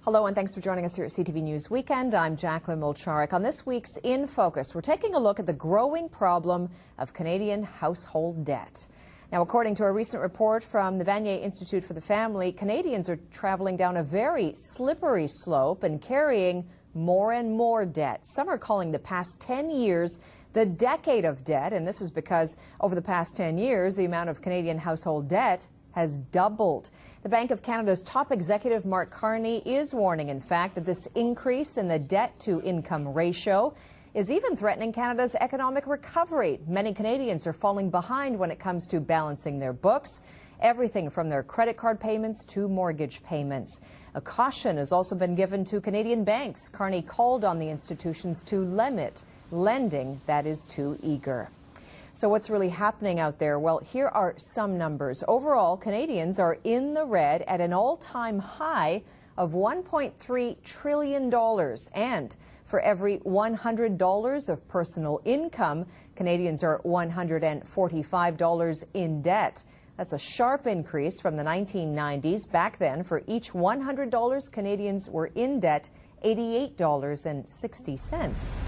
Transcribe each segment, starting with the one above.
Hello and thanks for joining us here at CTV News Weekend. I'm Jacqueline Mulcharik. On this week's In Focus, we're taking a look at the growing problem of Canadian household debt. Now, according to a recent report from the Vanier Institute for the Family, Canadians are traveling down a very slippery slope and carrying more and more debt. Some are calling the past 10 years the decade of debt, and this is because over the past 10 years, the amount of Canadian household debt has doubled. The Bank of Canada's top executive, Mark Carney, is warning, in fact, that this increase in the debt-to-income ratio is even threatening Canada's economic recovery. Many Canadians are falling behind when it comes to balancing their books, everything from their credit card payments to mortgage payments. A caution has also been given to Canadian banks. Carney called on the institutions to limit lending that is too eager. So what's really happening out there? Well, here are some numbers. Overall, Canadians are in the red at an all-time high of $1.3 trillion. And for every $100 of personal income, Canadians are $145 in debt. That's a sharp increase from the 1990s. Back then, for each $100, Canadians were in debt $88.60.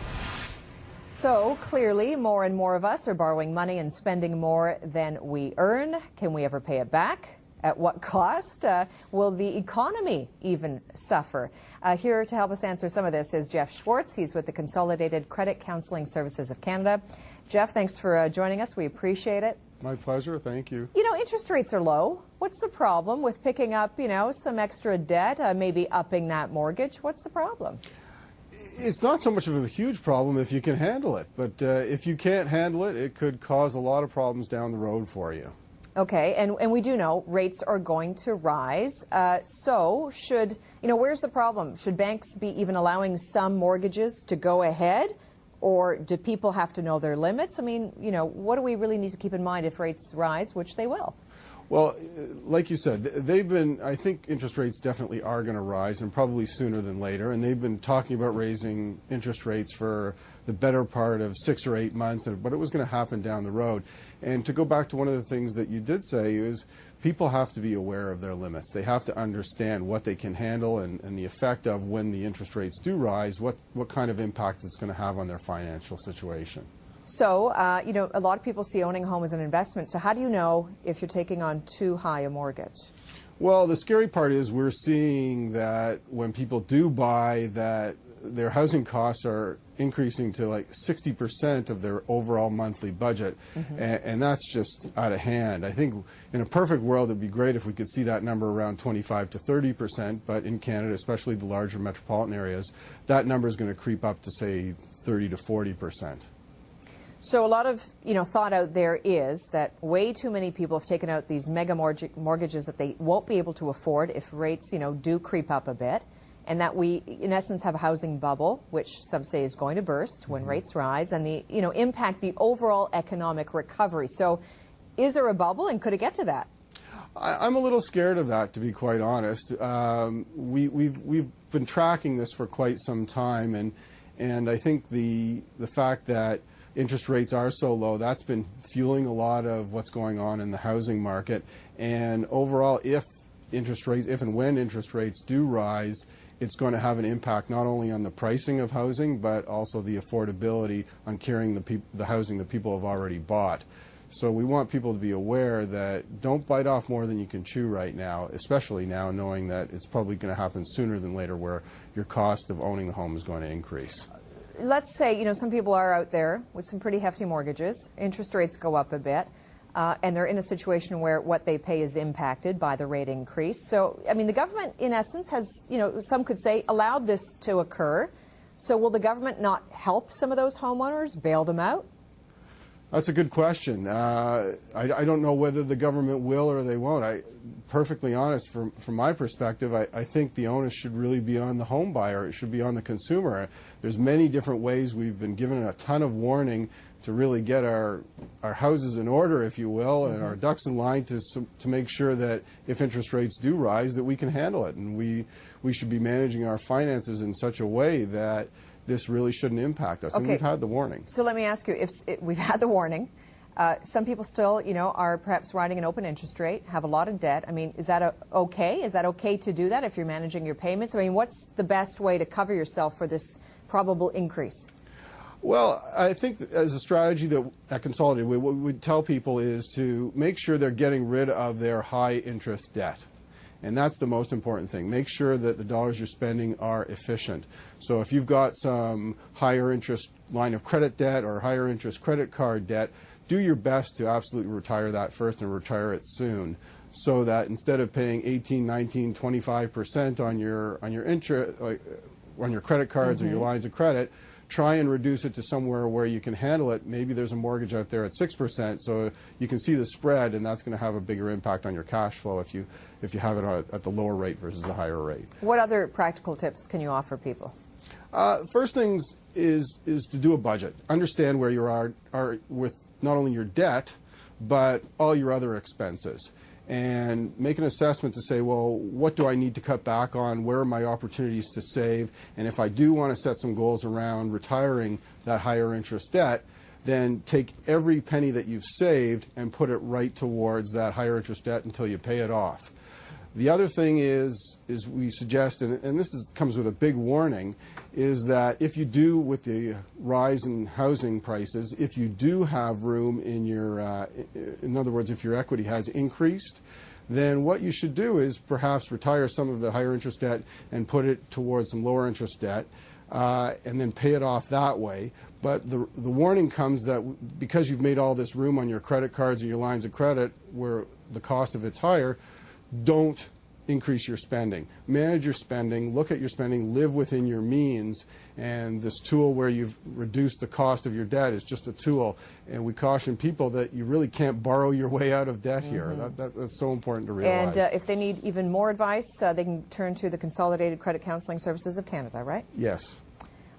So clearly, more and more of us are borrowing money and spending more than we earn. Can we ever pay it back? At what cost? Will the economy even suffer? Here to help us answer some of this is Jeff Schwartz. He's with the Consolidated Credit Counseling Services of Canada. Jeff, thanks for joining us. We appreciate it. My pleasure. Thank you. You know, interest rates are low. What's the problem with picking up, some extra debt, maybe upping that mortgage? What's the problem? It's not so much of a huge problem if you can handle it, but if you can't handle it, it could cause a lot of problems down the road for you. Okay, and we do know rates are going to rise. So where's the problem? Should banks be even allowing some mortgages to go ahead? Or do people have to know their limits? I mean, what do we really need to keep in mind if rates rise, which they will? Well, like you said, I think interest rates definitely are going to rise, and probably sooner than later, and they've been talking about raising interest rates for the better part of 6 or 8 months, but it was going to happen down the road. And to go back to one of the things that you did say is people have to be aware of their limits. They have to understand what they can handle and the effect of when the interest rates do rise, what kind of impact it's going to have on their financial situation. So, a lot of people see owning a home as an investment. So how do you know if you're taking on too high a mortgage? Well, the scary part is we're seeing that when people do buy, that their housing costs are increasing to like 60% of their overall monthly budget, and that's just out of hand. I think in a perfect world it'd be great if we could see that number around 25 to 30%, but in Canada, especially the larger metropolitan areas, that number is going to creep up to say 30 to 40%. So a lot of thought out there is that way too many people have taken out these mega mortgages that they won't be able to afford if rates do creep up a bit, and that we in essence have a housing bubble, which some say is going to burst when rates rise, and the impact the overall economic recovery. So is there a bubble, and could it get to that? I'm a little scared of that, to be quite honest. We've been tracking this for quite some time, and I think the fact that interest rates are so low, that's been fueling a lot of what's going on in the housing market. And overall, if and when interest rates do rise, it's going to have an impact not only on the pricing of housing, but also the affordability on carrying the housing that people have already bought. So we want people to be aware that don't bite off more than you can chew right now, especially now knowing that it's probably going to happen sooner than later where your cost of owning the home is going to increase. Let's say, some people are out there with some pretty hefty mortgages, interest rates go up a bit, and they're in a situation where what they pay is impacted by the rate increase. So, I mean, the government, in essence, has, some could say, allowed this to occur. So will the government not help some of those homeowners, bail them out? That's a good question. I don't know whether the government will or they won't. Perfectly honest, from my perspective, I think the onus should really be on the home buyer. It should be on the consumer. There's many different ways we've been given a ton of warning to really get our houses in order, if you will, and our ducks in line to make sure that if interest rates do rise, that we can handle it. And we should be managing our finances in such a way that this really shouldn't impact us. Okay. And we've had the warning. So let me ask you, if we've had the warning, Some people still, are perhaps riding an open interest rate, have a lot of debt. I mean, is that okay? Is that okay to do that if you're managing your payments? I mean, what's the best way to cover yourself for this probable increase? Well, I think as a strategy that at Consolidated, what we would tell people is to make sure they're getting rid of their high interest debt. And that's the most important thing. Make sure that the dollars you're spending are efficient. So if you've got some higher interest line of credit debt or higher interest credit card debt, do your best to absolutely retire that first and retire it soon, so that instead of paying 18, 19, 25% on your interest, on your credit cards or your lines of credit, try and reduce it to somewhere where you can handle it. Maybe there's a mortgage out there at 6%, so you can see the spread, and that's going to have a bigger impact on your cash flow if you have it at the lower rate versus the higher rate. What other practical tips can you offer people? First things is to do a budget. Understand where you are with not only your debt, but all your other expenses. And make an assessment to say, well, what do I need to cut back on? Where are my opportunities to save? And if I do want to set some goals around retiring that higher interest debt, then take every penny that you've saved and put it right towards that higher interest debt until you pay it off. The other thing is we suggest, and this comes with a big warning, is that if you do, with the rise in housing prices, if you do have room in your, in other words, if your equity has increased, then what you should do is perhaps retire some of the higher interest debt and put it towards some lower interest debt, and then pay it off that way. But the warning comes that because you've made all this room on your credit cards and your lines of credit where the cost of it's higher, don't increase your spending. Manage your spending, look at your spending, live within your means, and this tool where you've reduced the cost of your debt is just a tool. And we caution people that you really can't borrow your way out of debt here. That's so important to realize. And if they need even more advice, they can turn to the Consolidated Credit Counseling Services of Canada, right? Yes.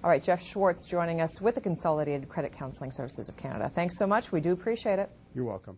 All right, Jeff Schwartz joining us with the Consolidated Credit Counseling Services of Canada. Thanks so much. We do appreciate it. You're welcome.